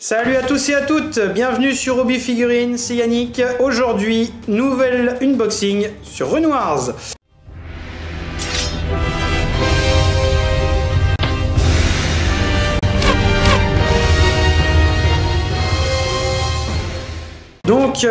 Salut à tous et à toutes, bienvenue sur Hobby Figurines, c'est Yannick. Aujourd'hui, nouvelle unboxing sur Renoirs. Donc,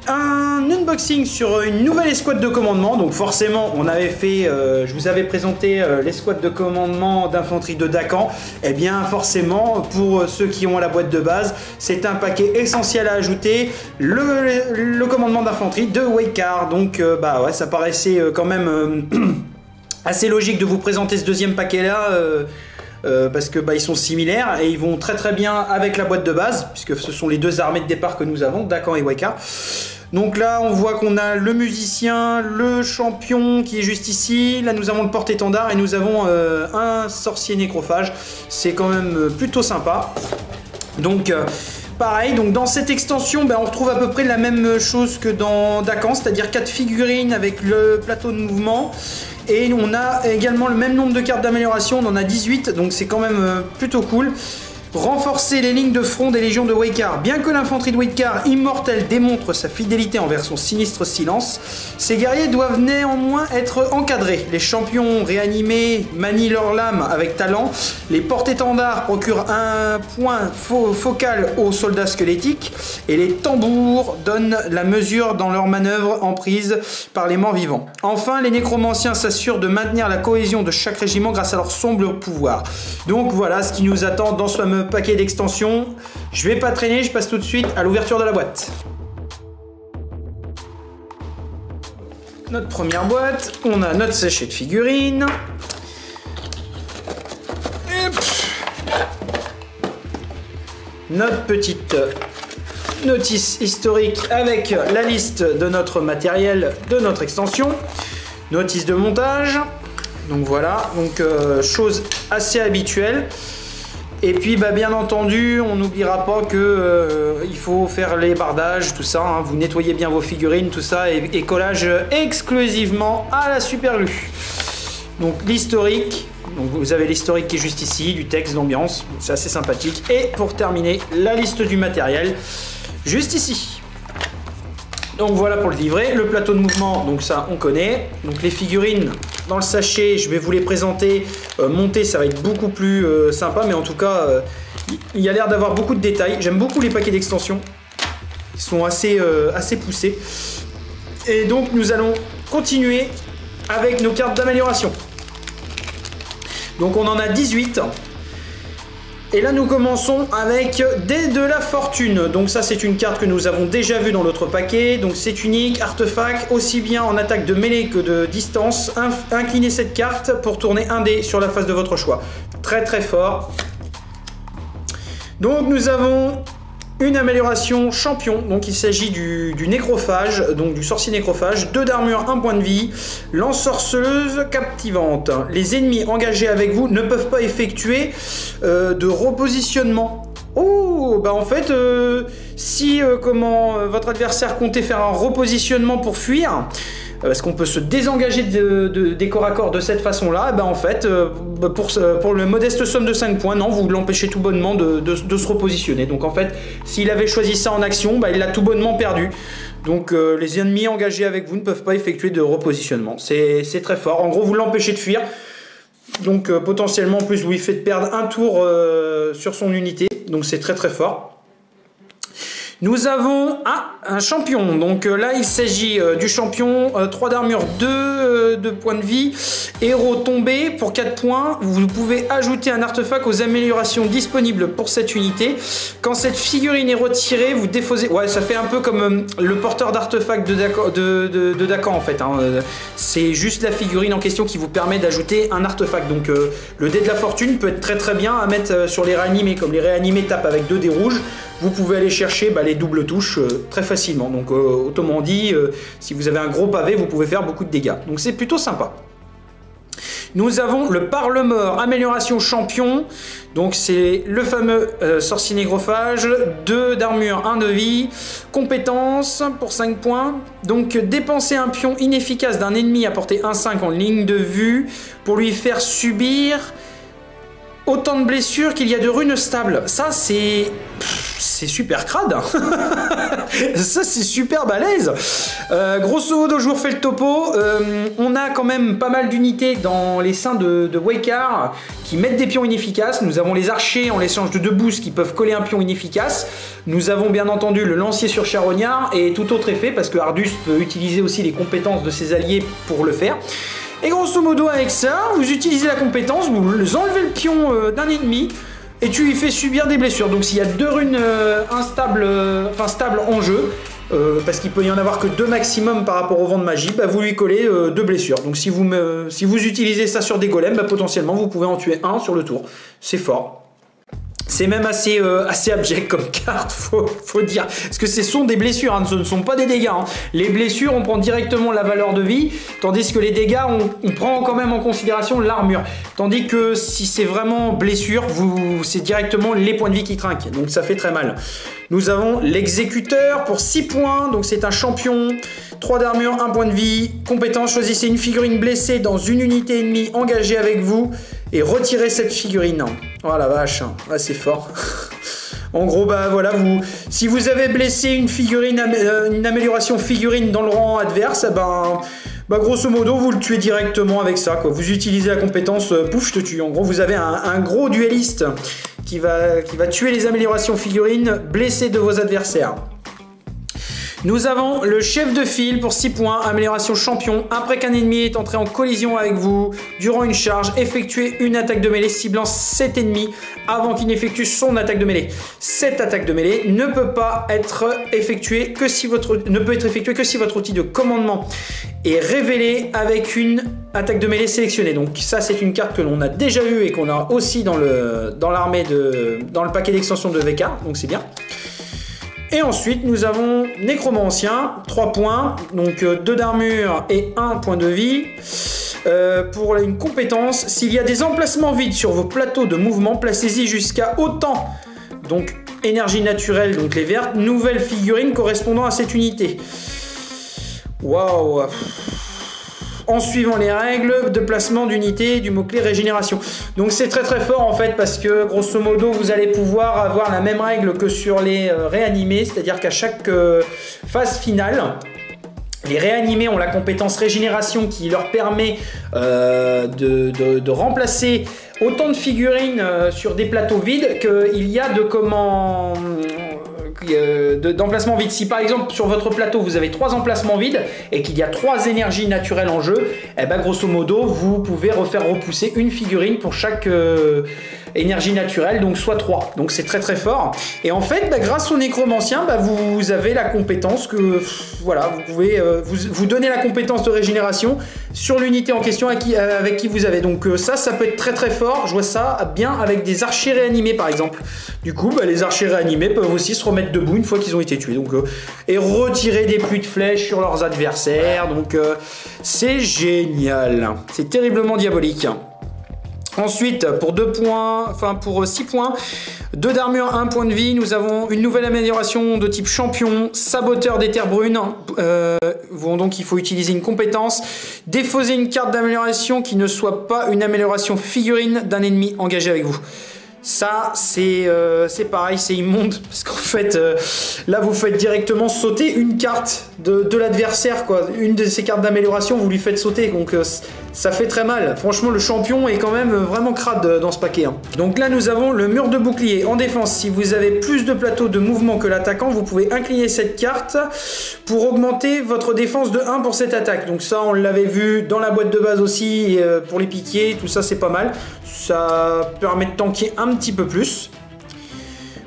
un unboxing sur une nouvelle escouade de commandement. Donc forcément, on avait fait, je vous avais présenté l'escouade de commandement d'infanterie de Dakan. Et bien forcément, pour ceux qui ont la boîte de base, c'est un paquet essentiel à ajouter, le commandement d'infanterie de Waykar. Donc bah ouais, ça paraissait quand même assez logique de vous présenter ce deuxième paquet là. Parce que bah, ils sont similaires et ils vont très bien avec la boîte de base, puisque ce sont les deux armées de départ que nous avons, Dakan et Waykar. Donc là on voit qu'on a le musicien, le champion qui est juste ici, là nous avons le porte-étendard et nous avons un sorcier nécrophage. C'est quand même plutôt sympa. Donc pareil, donc dans cette extension, on retrouve à peu près la même chose que dans Dakan, c'est-à-dire 4 figurines avec le plateau de mouvement. Et on a également le même nombre de cartes d'amélioration, on en a 18, donc c'est quand même plutôt cool. Renforcer les lignes de front des légions de Waykar. Bien que l'infanterie de Waykar immortelle démontre sa fidélité envers son sinistre silence, ces guerriers doivent néanmoins être encadrés. Les champions réanimés manient leur lame avec talent. Les porte-étendards procurent un point focal aux soldats squelettiques. Et les tambours donnent la mesure dans leurs manœuvres en prise par les morts vivants. Enfin, les nécromanciens s'assurent de maintenir la cohésion de chaque régiment grâce à leur sombre pouvoir. Donc voilà ce qui nous attend dans ce fameux paquet d'extensions. Je vais pas traîner, je passe tout de suite à l'ouverture de la boîte. Notre première boîte, on a notre sachet de figurines. Notre petite notice historique avec la liste de notre matériel de notre extension. Notice de montage. Donc voilà, donc chose assez habituelle. Et puis bah, bien entendu, on n'oubliera pas que il faut faire les bardages, tout ça, hein, vous nettoyez bien vos figurines, tout ça, et collage exclusivement à la Superlu. Donc l'historique, donc vous avez l'historique qui est juste ici, du texte d'ambiance, c'est assez sympathique. Et pour terminer, la liste du matériel, juste ici. Donc voilà pour le livret, le plateau de mouvement, donc ça on connaît. Donc les figurines dans le sachet, je vais vous les présenter. Monter, ça va être beaucoup plus sympa, mais en tout cas, il y a l'air d'avoir beaucoup de détails. J'aime beaucoup les paquets d'extension. Ils sont assez poussés. Et donc nous allons continuer avec nos cartes d'amélioration. Donc on en a 18. Et là nous commençons avec Dés de la Fortune. Donc ça c'est une carte que nous avons déjà vue dans l'autre paquet. Donc c'est unique, artefact, aussi bien en attaque de mêlée que de distance. Inclinez cette carte pour tourner un dé sur la face de votre choix. Très fort. Donc nous avons une amélioration champion, donc il s'agit du nécrophage, donc du sorcier nécrophage, 2 d'armure, 1 point de vie, l'ensorceleuse captivante. Les ennemis engagés avec vous ne peuvent pas effectuer de repositionnement. Oh, bah en fait, si votre adversaire comptait faire un repositionnement pour fuir, parce qu'on peut se désengager des corps à corps de cette façon-là, ben en fait, pour le modeste somme de 5 points, non, vous l'empêchez tout bonnement de se repositionner. Donc en fait, s'il avait choisi ça en action, ben, il l'a tout bonnement perdu. Donc les ennemis engagés avec vous ne peuvent pas effectuer de repositionnement. C'est très fort. En gros, vous l'empêchez de fuir. Donc potentiellement, en plus, vous lui faites perdre un tour sur son unité. Donc c'est très fort. Nous avons un champion, donc là il s'agit du champion, 3 d'armure, 2 de points de vie, héros tombé pour 4 points, vous pouvez ajouter un artefact aux améliorations disponibles pour cette unité. Quand cette figurine est retirée, vous défaussez, ouais ça fait un peu comme le porteur d'artefact de Dakan en fait, hein. C'est juste la figurine en question qui vous permet d'ajouter un artefact, donc le dé de la fortune peut être très bien à mettre sur les réanimés, comme les réanimés tapent avec 2 dés rouges. Vous pouvez aller chercher les doubles touches très facilement. Donc autrement dit, si vous avez un gros pavé, vous pouvez faire beaucoup de dégâts. Donc c'est plutôt sympa. Nous avons le Parle-Mort, amélioration champion. Donc c'est le fameux sorcier nécrophage, 2 d'armure, 1 de vie, compétence pour 5 points. Donc dépenser un pion inefficace d'un ennemi à portée 1/5 en ligne de vue pour lui faire subir autant de blessures qu'il y a de runes stables. Ça c'est c'est super crade. Ça, c'est super balèze. Grosso modo, je vous refais le topo. On a quand même pas mal d'unités dans les seins de Waker qui mettent des pions inefficaces. Nous avons les archers en l'échange de 2 boosts qui peuvent coller un pion inefficace. Nous avons bien entendu le lancier sur Charognard et tout autre effet parce que Ardus peut utiliser aussi les compétences de ses alliés pour le faire. Et grosso modo, avec ça, vous utilisez la compétence, vous enlevez le pion d'un ennemi et tu lui fais subir des blessures. Donc s'il y a 2 runes instables, stables en jeu, parce qu'il peut y en avoir que 2 maximum par rapport au vent de magie, bah vous lui collez 2 blessures. Donc si vous utilisez ça sur des golems, bah potentiellement vous pouvez en tuer 1 sur le tour. C'est fort. C'est même assez abject comme carte, faut dire. Parce que ce sont des blessures, hein, ce ne sont pas des dégâts. Hein. Les blessures, on prend directement la valeur de vie, tandis que les dégâts, on prend quand même en considération l'armure. Tandis que si c'est vraiment blessure, c'est directement les points de vie qui trinquent. Donc ça fait très mal. Nous avons l'exécuteur pour 6 points, donc c'est un champion. 3 d'armure, 1 point de vie. Compétence, choisissez une figurine blessée dans une unité ennemie engagée avec vous et retirez cette figurine. Oh la vache, ah, c'est fort. En gros, bah voilà, si vous avez blessé une figurine, une amélioration figurine dans le rang adverse, bah grosso modo, vous le tuez directement avec ça, quoi. Vous utilisez la compétence, pouf, je te tue. En gros, vous avez un gros dueliste qui va tuer les améliorations figurines blessées de vos adversaires. Nous avons le chef de file pour 6 points, amélioration champion. Après qu'un ennemi est entré en collision avec vous, durant une charge, effectuez une attaque de mêlée ciblant cet ennemi avant qu'il n'effectue son attaque de mêlée. Cette attaque de mêlée ne peut être effectuée que si votre outil de commandement est révélé avec une attaque de mêlée sélectionnée. Donc ça, c'est une carte que l'on a déjà vue et qu'on a aussi dans le paquet d'extension de VK, donc c'est bien. Et ensuite, nous avons Nécromancien, 3 points, donc 2 d'armure et 1 point de vie. Pour une compétence, s'il y a des emplacements vides sur vos plateaux de mouvement, placez-y jusqu'à autant. Donc, énergie naturelle, donc les vertes, nouvelle figurine correspondant à cette unité. Waouh! En suivant les règles de placement d'unité du mot-clé régénération. Donc c'est très très fort en fait parce que grosso modo vous allez pouvoir avoir la même règle que sur les réanimés, c'est-à-dire qu'à chaque phase finale, les réanimés ont la compétence régénération qui leur permet de remplacer autant de figurines sur des plateaux vides qu'il y a d'emplacements vides. Si par exemple sur votre plateau vous avez 3 emplacements vides et qu'il y a 3 énergies naturelles en jeu, et ben grosso modo vous pouvez refaire repousser une figurine pour chaque énergie naturelle, donc soit 3. Donc c'est très très fort. Et en fait, grâce au nécromancien, vous avez la compétence que voilà, vous pouvez vous donner la compétence de régénération sur l'unité en question avec qui vous avez. Donc ça peut être très très fort. Je vois ça bien avec des archers réanimés par exemple. Du coup, les archers réanimés peuvent aussi se remettre debout une fois qu'ils ont été tués. Donc et retirer des pluies de flèches sur leurs adversaires. Donc c'est génial. C'est terriblement diabolique. Ensuite, pour 6 points, 2 d'armure, 1 point de vie, nous avons une nouvelle amélioration de type champion, saboteur des terres brunes. Donc il faut utiliser une compétence, défausser une carte d'amélioration qui ne soit pas une amélioration figurine d'un ennemi engagé avec vous. Ça, c'est pareil, c'est immonde, parce qu'en fait, là, vous faites directement sauter une carte de l'adversaire, quoi. Une de ces cartes d'amélioration, vous lui faites sauter, donc ça fait très mal. Franchement, le champion est quand même vraiment crade dans ce paquet. Hein. Donc là, nous avons le mur de bouclier. En défense, si vous avez plus de plateaux de mouvement que l'attaquant, vous pouvez incliner cette carte pour augmenter votre défense de 1 pour cette attaque. Donc ça, on l'avait vu dans la boîte de base aussi, pour les piquets, tout ça, c'est pas mal. Ça permet de tanker un petit peu plus,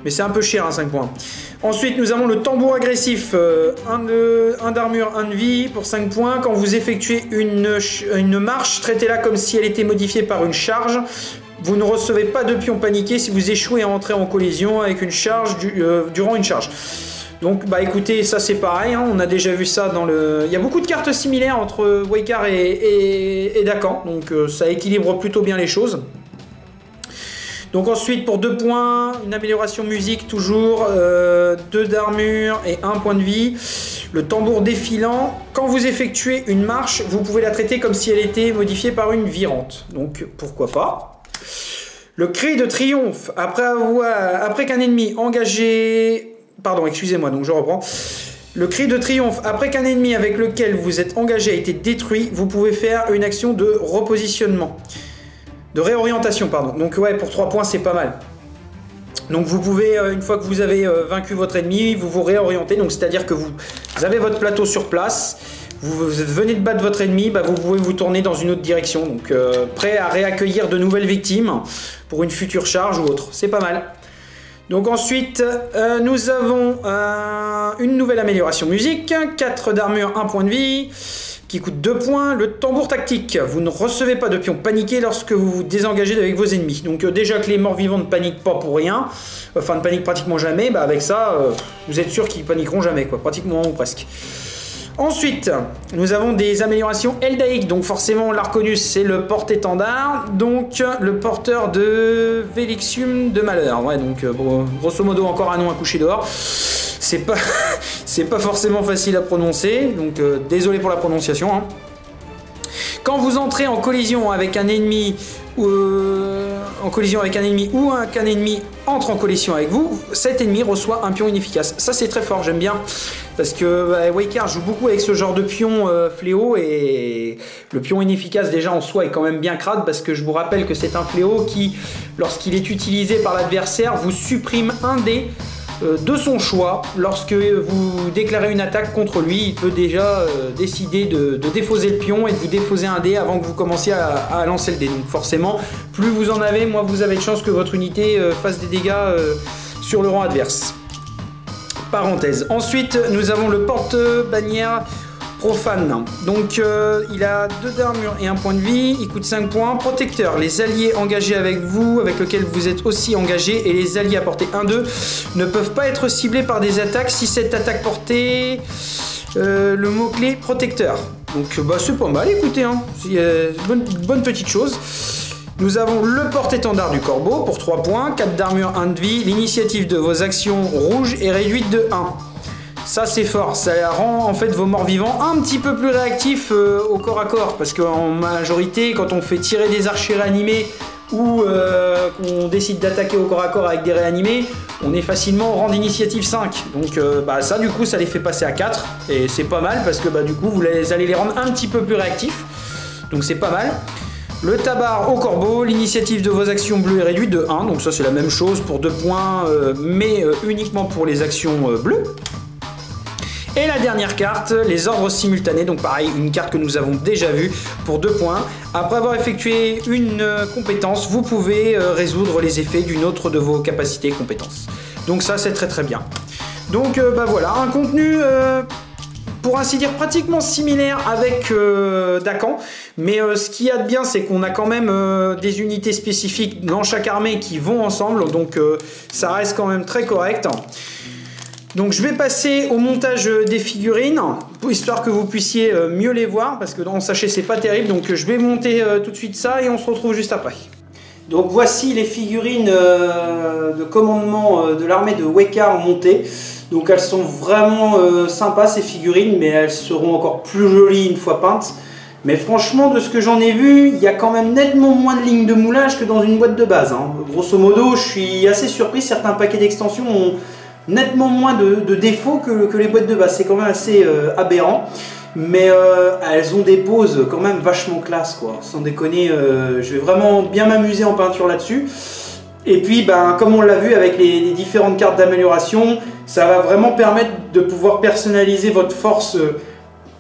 mais c'est un peu cher, 5 points. Ensuite, nous avons le tambour agressif, 1 d'armure, 1 de vie pour 5 points. Quand vous effectuez une marche, traitez-la comme si elle était modifiée par une charge. Vous ne recevez pas de pion paniqué si vous échouez à entrer en collision avec une charge durant une charge. Donc écoutez, ça c'est pareil, hein, on a déjà vu ça dans le... Il y a beaucoup de cartes similaires entre Waker et Dakan, donc ça équilibre plutôt bien les choses. Donc ensuite pour 2 points, une amélioration musique toujours, 2 d'armure et 1 point de vie. Le tambour défilant, quand vous effectuez une marche, vous pouvez la traiter comme si elle était modifiée par une virante. Donc pourquoi pas. Le cri de triomphe, après qu'un ennemi engagé... Pardon, excusez-moi, donc je reprends. Le cri de triomphe, après qu'un ennemi avec lequel vous êtes engagé a été détruit, vous pouvez faire une action de repositionnement. De réorientation, pardon. Donc ouais, pour 3 points, c'est pas mal. Donc vous pouvez, une fois que vous avez vaincu votre ennemi, vous vous réorientez. Donc c'est-à-dire que vous avez votre plateau sur place, vous venez de battre votre ennemi, bah, vous pouvez vous tourner dans une autre direction. Donc prêt à réaccueillir de nouvelles victimes pour une future charge ou autre. C'est pas mal. Donc ensuite, nous avons une nouvelle amélioration musique, 4 d'armure, 1 point de vie, qui coûte 2 points. Le tambour tactique, vous ne recevez pas de pions paniqués lorsque vous vous désengagez avec vos ennemis. Donc déjà que les morts vivants ne paniquent pas pour rien, enfin ne paniquent pratiquement jamais, bah avec ça, vous êtes sûr qu'ils paniqueront jamais, quoi, pratiquement ou presque. Ensuite, nous avons des améliorations Eldaïques, donc forcément l'Arconus c'est le porte-étendard, donc le porteur de Vélixium de Malheur. Ouais, donc bon, grosso modo encore un nom à coucher dehors. C'est pas forcément facile à prononcer, donc désolé pour la prononciation. Hein. Quand vous entrez en collision avec un ennemi ou qu'un ennemi entre en collision avec vous, cet ennemi reçoit un pion inefficace. Ça c'est très fort, j'aime bien. Parce que Waker joue beaucoup avec ce genre de pion fléau, et le pion inefficace déjà en soi est quand même bien crade, parce que je vous rappelle que c'est un fléau qui, lorsqu'il est utilisé par l'adversaire, vous supprime un dé de son choix. Lorsque vous déclarez une attaque contre lui, il peut déjà décider de défausser le pion et de vous défausser un dé avant que vous commenciez à lancer le dé. Donc forcément, plus vous en avez, moins vous avez de chances que votre unité fasse des dégâts sur le rang adverse. Parenthèse. Ensuite, nous avons le porte-bannière profane. Donc, il a 2 d'armure et 1 point de vie. Il coûte 5 points. Protecteur. Les alliés engagés avec vous, avec lesquels vous êtes aussi engagé, et les alliés à portée 1-2 ne peuvent pas être ciblés par des attaques si cette attaque portée le mot-clé protecteur. Donc, bah, c'est pas mal, écoutez. Hein. Bonne petite chose. Nous avons le porte-étendard du corbeau pour 3 points, 4 d'armure, 1 de vie. L'initiative de vos actions rouges est réduite de 1. Ça c'est fort, ça rend en fait vos morts vivants un petit peu plus réactifs au corps à corps. Parce qu'en majorité, quand on fait tirer des archers réanimés ou qu'on décide d'attaquer au corps à corps avec des réanimés, on est facilement au rang d'initiative 5. Donc bah, ça du coup ça les fait passer à 4. Et c'est pas mal parce que bah, du coup vous allez les rendre un petit peu plus réactifs. Donc c'est pas mal. Le tabard au corbeau, l'initiative de vos actions bleues est réduite de 1, donc ça c'est la même chose pour 2 points, mais uniquement pour les actions bleues. Et la dernière carte, les ordres simultanés, donc pareil, une carte que nous avons déjà vue pour 2 points. Après avoir effectué une compétence, vous pouvez résoudre les effets d'une autre de vos capacités et compétences. Donc ça c'est très très bien. Donc bah voilà, un contenu... pour ainsi dire pratiquement similaire avec Dakan, mais ce qu'il y a de bien c'est qu'on a quand même des unités spécifiques dans chaque armée qui vont ensemble, donc ça reste quand même très correct. Donc je vais passer au montage des figurines, histoire que vous puissiez mieux les voir, parce que dans le sachet c'est pas terrible, donc je vais monter tout de suite ça et on se retrouve juste après. Donc voici les figurines de commandement de l'armée de Waker montées. Donc elles sont vraiment sympas ces figurines, mais elles seront encore plus jolies une fois peintes. Mais franchement, de ce que j'en ai vu, il y a quand même nettement moins de lignes de moulage que dans une boîte de base. Hein. Grosso modo, je suis assez surpris, certains paquets d'extensions ont nettement moins de défauts que les boîtes de base. C'est quand même assez aberrant. Mais elles ont des poses quand même vachement classe, quoi. Sans déconner, je vais vraiment bien m'amuser en peinture là-dessus. Et puis, ben, comme on l'a vu avec les différentes cartes d'amélioration, ça va vraiment permettre de pouvoir personnaliser votre force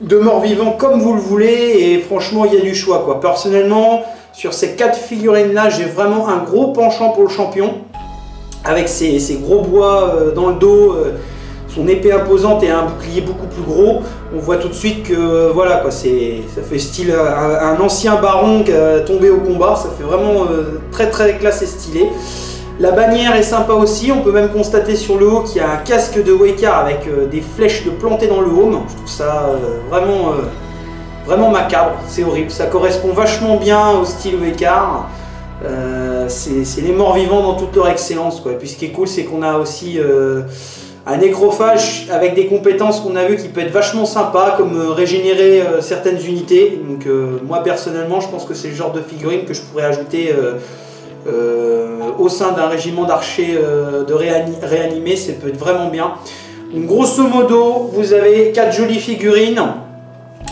de mort-vivant comme vous le voulez. Et franchement, il y a du choix, quoi. Personnellement, sur ces 4 figurines-là, j'ai vraiment un gros penchant pour le champion. Avec ses gros bois dans le dos, son épée imposante et un bouclier beaucoup plus gros. On voit tout de suite que voilà, quoi, ça fait style un ancien baron qui a tombé au combat. Ça fait vraiment très très classe et stylé. La bannière est sympa aussi. On peut même constater sur le haut qu'il y a un casque de Waker avec des flèches de plantées dans le haume. Je trouve ça vraiment macabre. C'est horrible. Ça correspond vachement bien au style Waker. C'est les morts vivants dans toute leur excellence, quoi. Et puis ce qui est cool, c'est qu'on a aussi un nécrophage avec des compétences qu'on a vu qui peut être vachement sympa, comme régénérer certaines unités. Donc moi personnellement, je pense que c'est le genre de figurine que je pourrais ajouter au sein d'un régiment d'archers de réanimés, ça peut être vraiment bien. Donc, grosso modo, vous avez 4 jolies figurines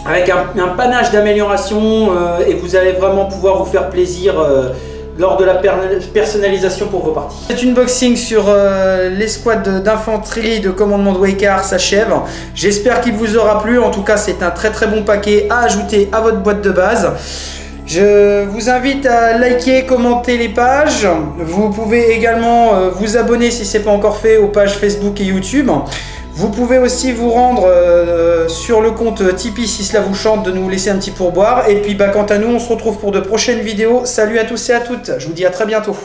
avec un panache d'amélioration et vous allez vraiment pouvoir vous faire plaisir lors de la personnalisation pour vos parties. Cet unboxing sur l'escouade d'infanterie de commandement de Waykar s'achève. J'espère qu'il vous aura plu. En tout cas, c'est un très très bon paquet à ajouter à votre boîte de base. Je vous invite à liker, commenter les pages. Vous pouvez également vous abonner si ce n'est pas encore fait aux pages Facebook et YouTube. Vous pouvez aussi vous rendre sur le compte Tipeee si cela vous chante de nous laisser un petit pourboire. Et puis quant à nous, on se retrouve pour de prochaines vidéos. Salut à tous et à toutes. Je vous dis à très bientôt.